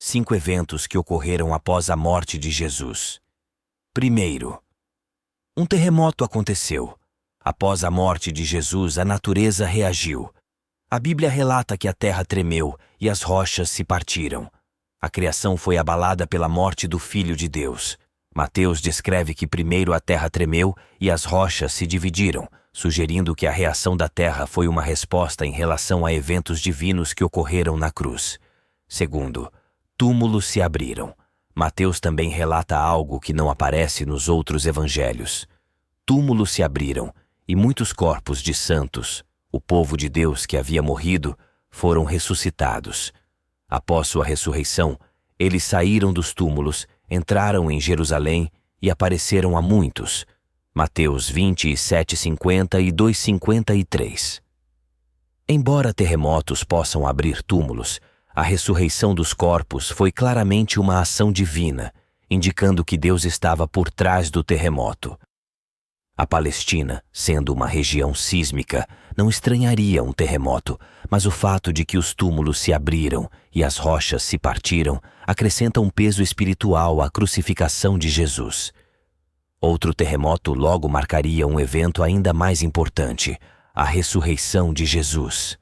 5 eventos que ocorreram após a morte de Jesus. Primeiro, um terremoto aconteceu. Após a morte de Jesus, a natureza reagiu. A Bíblia relata que a terra tremeu e as rochas se partiram. A criação foi abalada pela morte do Filho de Deus. Mateus descreve que primeiro a terra tremeu e as rochas se dividiram, sugerindo que a reação da terra foi uma resposta em relação a eventos divinos que ocorreram na cruz. Segundo, túmulos se abriram. Mateus também relata algo que não aparece nos outros evangelhos. Túmulos se abriram e muitos corpos de santos, o povo de Deus que havia morrido, foram ressuscitados. Após sua ressurreição, eles saíram dos túmulos, entraram em Jerusalém e apareceram a muitos. Mateus 27:50 e 2:53. Embora terremotos possam abrir túmulos, a ressurreição dos corpos foi claramente uma ação divina, indicando que Deus estava por trás do terremoto. A Palestina, sendo uma região sísmica, não estranharia um terremoto, mas o fato de que os túmulos se abriram e as rochas se partiram acrescenta um peso espiritual à crucificação de Jesus. Outro terremoto logo marcaria um evento ainda mais importante, a ressurreição de Jesus.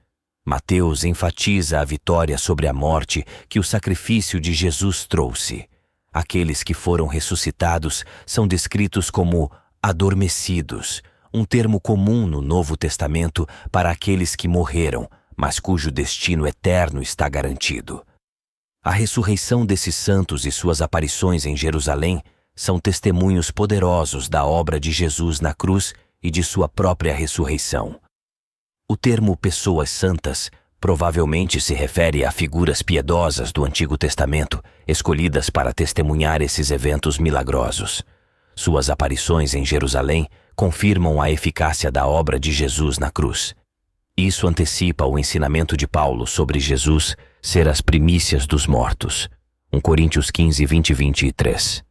Mateus enfatiza a vitória sobre a morte que o sacrifício de Jesus trouxe. Aqueles que foram ressuscitados são descritos como adormecidos, um termo comum no Novo Testamento para aqueles que morreram, mas cujo destino eterno está garantido. A ressurreição desses santos e suas aparições em Jerusalém são testemunhos poderosos da obra de Jesus na cruz e de sua própria ressurreição. O termo pessoas santas provavelmente se refere a figuras piedosas do Antigo Testamento, escolhidas para testemunhar esses eventos milagrosos. Suas aparições em Jerusalém confirmam a eficácia da obra de Jesus na cruz. Isso antecipa o ensinamento de Paulo sobre Jesus ser as primícias dos mortos. 1 Coríntios 15, 20 e 23.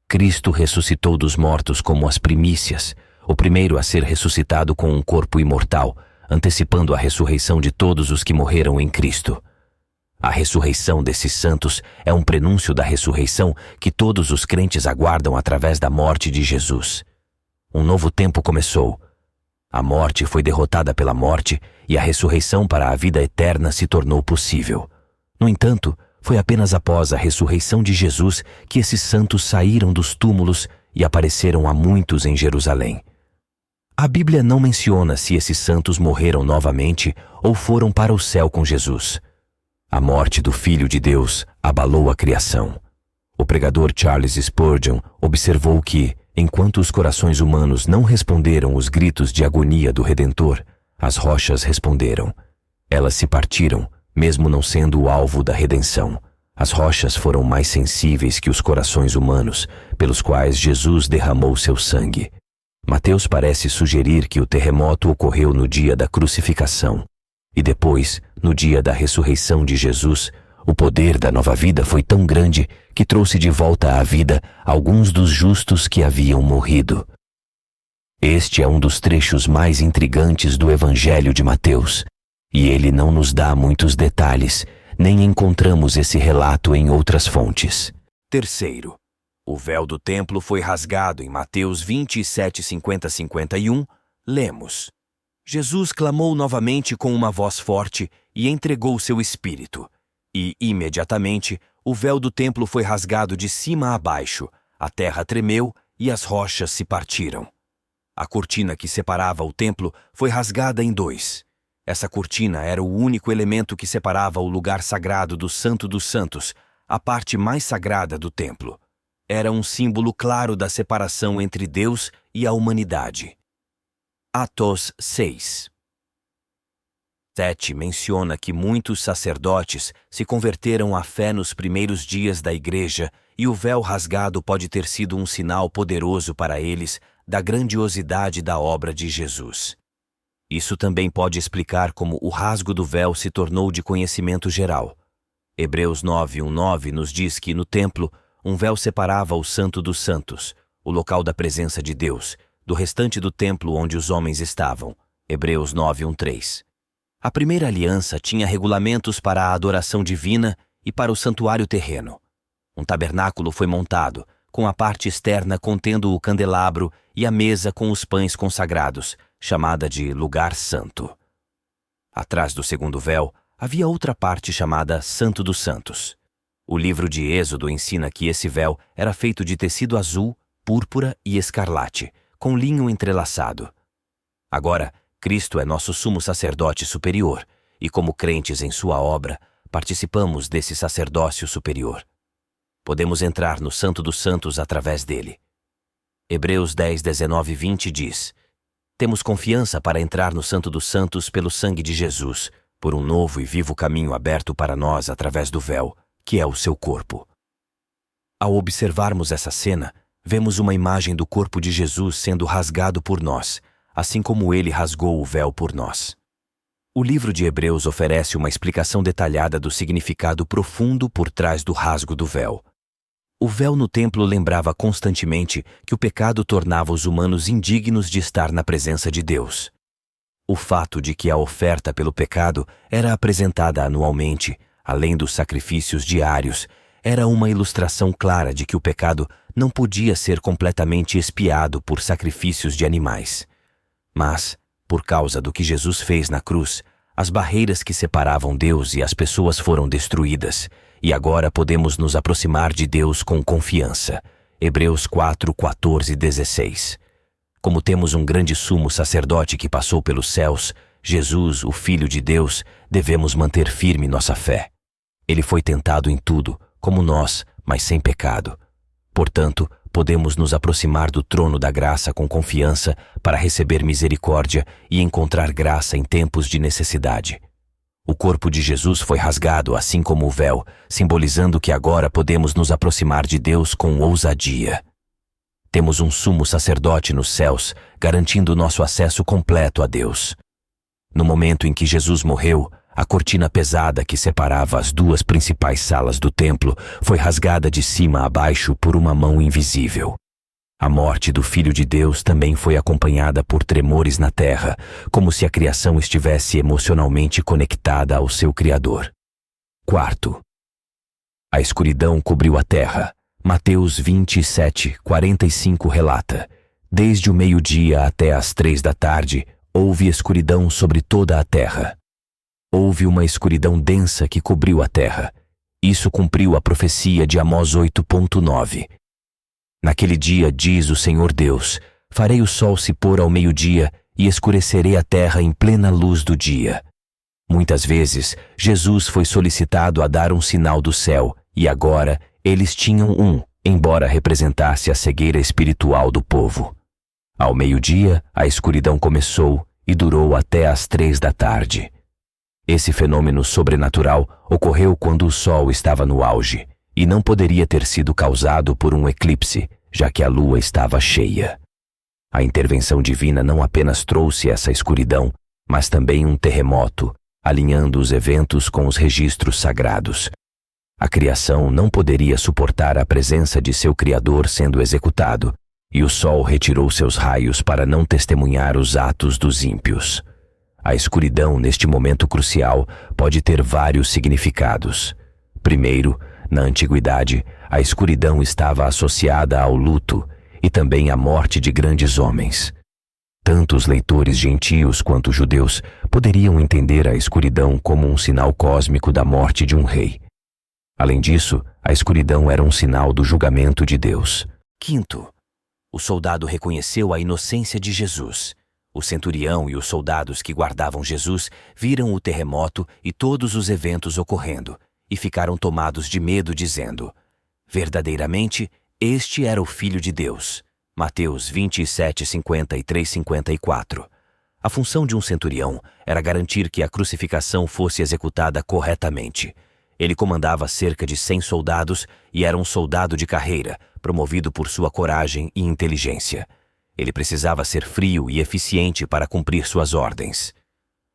Cristo ressuscitou dos mortos como as primícias, o primeiro a ser ressuscitado com um corpo imortal, antecipando a ressurreição de todos os que morreram em Cristo. A ressurreição desses santos é um prenúncio da ressurreição que todos os crentes aguardam através da morte de Jesus. Um novo tempo começou. A morte foi derrotada pela morte e a ressurreição para a vida eterna se tornou possível. No entanto, foi apenas após a ressurreição de Jesus que esses santos saíram dos túmulos e apareceram a muitos em Jerusalém. A Bíblia não menciona se esses santos morreram novamente ou foram para o céu com Jesus. A morte do Filho de Deus abalou a criação. O pregador Charles Spurgeon observou que, enquanto os corações humanos não responderam os gritos de agonia do Redentor, as rochas responderam. Elas se partiram, mesmo não sendo o alvo da redenção. As rochas foram mais sensíveis que os corações humanos, pelos quais Jesus derramou seu sangue. Mateus parece sugerir que o terremoto ocorreu no dia da crucificação. E depois, no dia da ressurreição de Jesus, o poder da nova vida foi tão grande que trouxe de volta à vida alguns dos justos que haviam morrido. Este é um dos trechos mais intrigantes do Evangelho de Mateus, e ele não nos dá muitos detalhes, nem encontramos esse relato em outras fontes. Terceiro, o véu do templo foi rasgado em Mateus 27, 50, 51, lemos: Jesus clamou novamente com uma voz forte e entregou seu espírito. E, imediatamente, o véu do templo foi rasgado de cima a baixo, a terra tremeu e as rochas se partiram. A cortina que separava o templo foi rasgada em dois. Essa cortina era o único elemento que separava o lugar sagrado do Santo dos Santos, a parte mais sagrada do templo. Era um símbolo claro da separação entre Deus e a humanidade. Atos 6. 7 menciona que muitos sacerdotes se converteram à fé nos primeiros dias da igreja e o véu rasgado pode ter sido um sinal poderoso para eles da grandiosidade da obra de Jesus. Isso também pode explicar como o rasgo do véu se tornou de conhecimento geral. Hebreus 9:1-9 nos diz que no templo um véu separava o Santo dos Santos, o local da presença de Deus, do restante do templo onde os homens estavam. Hebreus 9:1-3. A primeira aliança tinha regulamentos para a adoração divina e para o santuário terreno. Um tabernáculo foi montado, com a parte externa contendo o candelabro e a mesa com os pães consagrados, chamada de Lugar Santo. Atrás do segundo véu, havia outra parte chamada Santo dos Santos. O livro de Êxodo ensina que esse véu era feito de tecido azul, púrpura e escarlate, com linho entrelaçado. Agora, Cristo é nosso sumo sacerdote superior, e como crentes em sua obra, participamos desse sacerdócio superior. Podemos entrar no Santo dos Santos através dele. Hebreus 10, 19 e 20 diz: Temos confiança para entrar no Santo dos Santos pelo sangue de Jesus, por um novo e vivo caminho aberto para nós através do véu, que é o seu corpo. Ao observarmos essa cena, vemos uma imagem do corpo de Jesus sendo rasgado por nós, assim como ele rasgou o véu por nós. O livro de Hebreus oferece uma explicação detalhada do significado profundo por trás do rasgo do véu. O véu no templo lembrava constantemente que o pecado tornava os humanos indignos de estar na presença de Deus. O fato de que a oferta pelo pecado era apresentada anualmente, além dos sacrifícios diários, era uma ilustração clara de que o pecado não podia ser completamente expiado por sacrifícios de animais. Mas, por causa do que Jesus fez na cruz, as barreiras que separavam Deus e as pessoas foram destruídas, e agora podemos nos aproximar de Deus com confiança. Hebreus 4, 14 e 16. Como temos um grande sumo sacerdote que passou pelos céus, Jesus, o Filho de Deus, devemos manter firme nossa fé. Ele foi tentado em tudo, como nós, mas sem pecado. Portanto, podemos nos aproximar do trono da graça com confiança para receber misericórdia e encontrar graça em tempos de necessidade. O corpo de Jesus foi rasgado, assim como o véu, simbolizando que agora podemos nos aproximar de Deus com ousadia. Temos um sumo sacerdote nos céus, garantindo nosso acesso completo a Deus. No momento em que Jesus morreu, a cortina pesada que separava as duas principais salas do templo foi rasgada de cima a baixo por uma mão invisível. A morte do Filho de Deus também foi acompanhada por tremores na terra, como se a criação estivesse emocionalmente conectada ao seu Criador. Quarto, a escuridão cobriu a terra. Mateus 27, 45 relata: Desde o meio-dia até às 3 da tarde, houve escuridão sobre toda a terra. Houve uma escuridão densa que cobriu a terra. Isso cumpriu a profecia de Amós 8.9. Naquele dia, diz o Senhor Deus, farei o sol se pôr ao meio-dia e escurecerei a terra em plena luz do dia. Muitas vezes, Jesus foi solicitado a dar um sinal do céu, e agora eles tinham embora representasse a cegueira espiritual do povo. Ao meio-dia, a escuridão começou e durou até às 3 da tarde. Esse fenômeno sobrenatural ocorreu quando o sol estava no auge, e não poderia ter sido causado por um eclipse, já que a lua estava cheia. A intervenção divina não apenas trouxe essa escuridão, mas também um terremoto, alinhando os eventos com os registros sagrados. A criação não poderia suportar a presença de seu Criador sendo executado, e o sol retirou seus raios para não testemunhar os atos dos ímpios. A escuridão, neste momento crucial, pode ter vários significados. Primeiro, na antiguidade, a escuridão estava associada ao luto e também à morte de grandes homens. Tanto os leitores gentios quanto judeus poderiam entender a escuridão como um sinal cósmico da morte de um rei. Além disso, a escuridão era um sinal do julgamento de Deus. Quinto, o soldado reconheceu a inocência de Jesus. O centurião e os soldados que guardavam Jesus viram o terremoto e todos os eventos ocorrendo, e ficaram tomados de medo, dizendo: verdadeiramente, este era o Filho de Deus. Mateus 27, 53, 54. A função de um centurião era garantir que a crucificação fosse executada corretamente. Ele comandava cerca de 100 soldados e era um soldado de carreira, promovido por sua coragem e inteligência. Ele precisava ser frio e eficiente para cumprir suas ordens.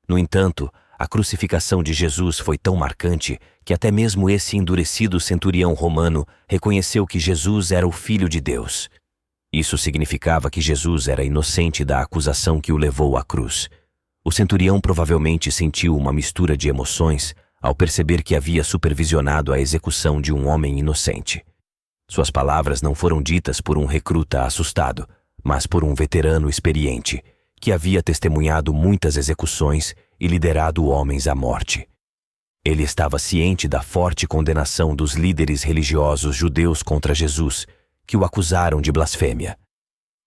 No entanto, a crucificação de Jesus foi tão marcante que até mesmo esse endurecido centurião romano reconheceu que Jesus era o Filho de Deus. Isso significava que Jesus era inocente da acusação que o levou à cruz. O centurião provavelmente sentiu uma mistura de emoções, ao perceber que havia supervisionado a execução de um homem inocente. Suas palavras não foram ditas por um recruta assustado, mas por um veterano experiente, que havia testemunhado muitas execuções e liderado homens à morte. Ele estava ciente da forte condenação dos líderes religiosos judeus contra Jesus, que o acusaram de blasfêmia.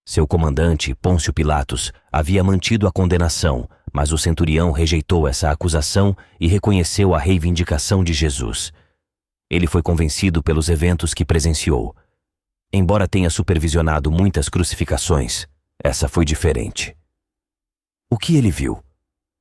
Seu comandante, Pôncio Pilatos, havia mantido a condenação, mas o centurião rejeitou essa acusação e reconheceu a reivindicação de Jesus. Ele foi convencido pelos eventos que presenciou. Embora tenha supervisionado muitas crucificações, essa foi diferente. O que ele viu?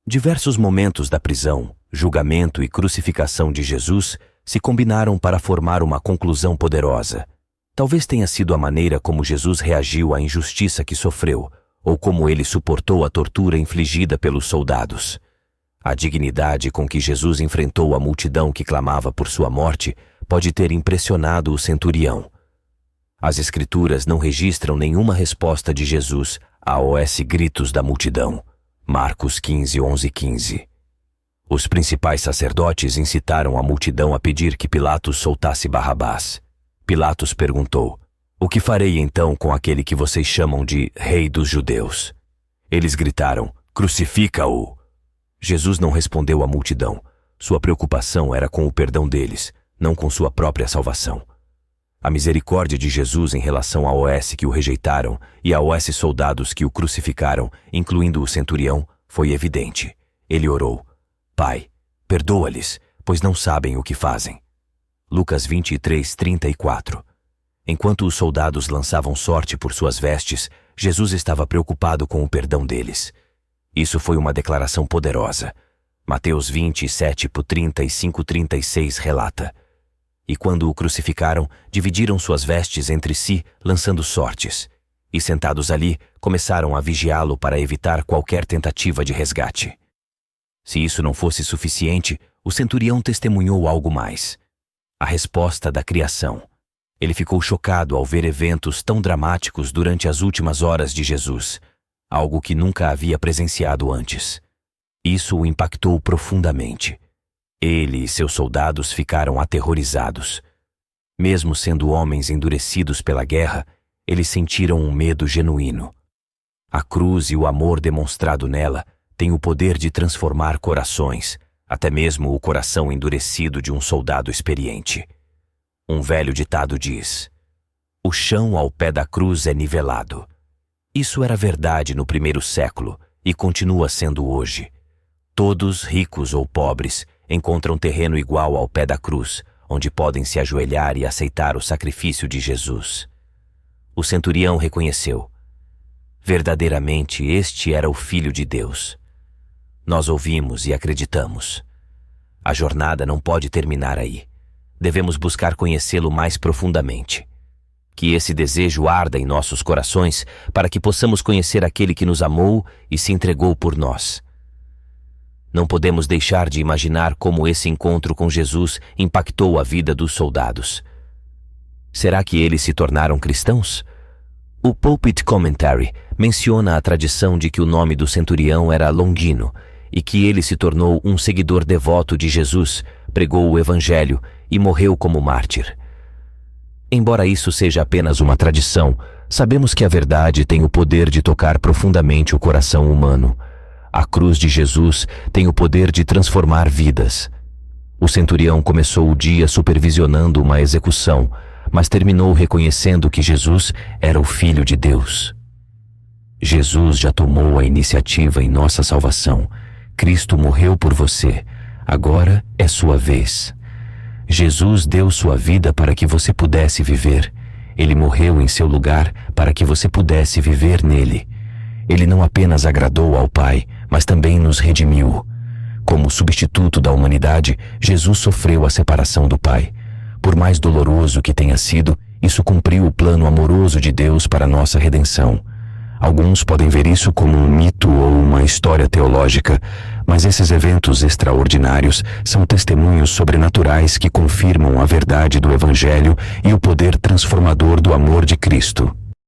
Diversos momentos da prisão, julgamento e crucificação de Jesus se combinaram para formar uma conclusão poderosa. Talvez tenha sido a maneira como Jesus reagiu à injustiça que sofreu, ou como ele suportou a tortura infligida pelos soldados. A dignidade com que Jesus enfrentou a multidão que clamava por sua morte pode ter impressionado o centurião. As Escrituras não registram nenhuma resposta de Jesus aos gritos da multidão. Marcos 15, 11, 15. Os principais sacerdotes incitaram a multidão a pedir que Pilatos soltasse Barrabás. Pilatos perguntou: "O que farei então com aquele que vocês chamam de Rei dos Judeus?" Eles gritaram: "Crucifica-o!" Jesus não respondeu à multidão. Sua preocupação era com o perdão deles, não com sua própria salvação. A misericórdia de Jesus em relação aos que o rejeitaram e aos soldados que o crucificaram, incluindo o centurião, foi evidente. Ele orou: "Pai, perdoa-lhes, pois não sabem o que fazem." Lucas 23, 34. Enquanto os soldados lançavam sorte por suas vestes, Jesus estava preocupado com o perdão deles. Isso foi uma declaração poderosa. Mateus 27, 35, 36 relata: "E quando o crucificaram, dividiram suas vestes entre si, lançando sortes. E sentados ali, começaram a vigiá-lo para evitar qualquer tentativa de resgate." Se isso não fosse suficiente, o centurião testemunhou algo mais. A resposta da criação. Ele ficou chocado ao ver eventos tão dramáticos durante as últimas horas de Jesus, algo que nunca havia presenciado antes. Isso o impactou profundamente. Ele e seus soldados ficaram aterrorizados. Mesmo sendo homens endurecidos pela guerra, eles sentiram um medo genuíno. A cruz e o amor demonstrado nela têm o poder de transformar corações, até mesmo o coração endurecido de um soldado experiente. Um velho ditado diz: "O chão ao pé da cruz é nivelado." Isso era verdade no primeiro século e continua sendo hoje. Todos, ricos ou pobres, encontram terreno igual ao pé da cruz, onde podem se ajoelhar e aceitar o sacrifício de Jesus. O centurião reconheceu: verdadeiramente este era o Filho de Deus. Nós ouvimos e acreditamos. A jornada não pode terminar aí. Devemos buscar conhecê-lo mais profundamente. Que esse desejo arda em nossos corações para que possamos conhecer aquele que nos amou e se entregou por nós. Não podemos deixar de imaginar como esse encontro com Jesus impactou a vida dos soldados. Será que eles se tornaram cristãos? O Pulpit Commentary menciona a tradição de que o nome do centurião era Longino e que ele se tornou um seguidor devoto de Jesus, pregou o Evangelho e morreu como mártir. Embora isso seja apenas uma tradição, sabemos que a verdade tem o poder de tocar profundamente o coração humano. A cruz de Jesus tem o poder de transformar vidas. O centurião começou o dia supervisionando uma execução, mas terminou reconhecendo que Jesus era o Filho de Deus. Jesus já tomou a iniciativa em nossa salvação. Cristo morreu por você. Agora é sua vez. Jesus deu sua vida para que você pudesse viver. Ele morreu em seu lugar para que você pudesse viver nele. Ele não apenas agradou ao Pai, mas também nos redimiu. Como substituto da humanidade, Jesus sofreu a separação do Pai. Por mais doloroso que tenha sido, isso cumpriu o plano amoroso de Deus para nossa redenção. Alguns podem ver isso como um mito ou uma história teológica, mas esses eventos extraordinários são testemunhos sobrenaturais que confirmam a verdade do Evangelho e o poder transformador do amor de Cristo.